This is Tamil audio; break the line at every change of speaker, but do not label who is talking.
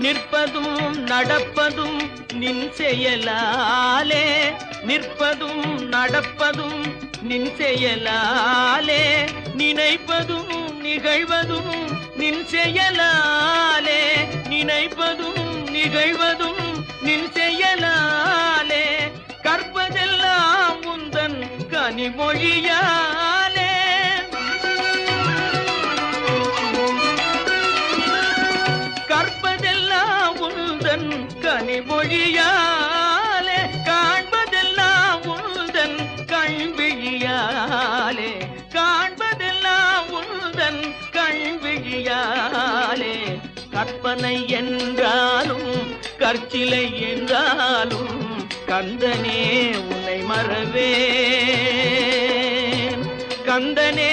நிற்பதும் நடப்பதும் நின் செயலாலே, நிற்பதும் நடப்பதும் நின் செயலாலே, நினைப்பதும் நிகழ்வதும் நின் செயலாலே, நினைப்பதும் நிகழ்வதும் நின் செயலாலே, கற்பதெல்லாம் உந்தன் கனிமொழியாலே, கற்பதெல்லாம் உந்தன் கனிமொழியாலே, காண்பதெல்லாம் உந்தன் கண்விழியாலே, காண்பதெல்லாம் உந்தன் கண்விழியாலே, கற்பனை என்றாலும் கற்சிலை என்றாலும் கந்தனே உன்னை மறவேன், கந்தனே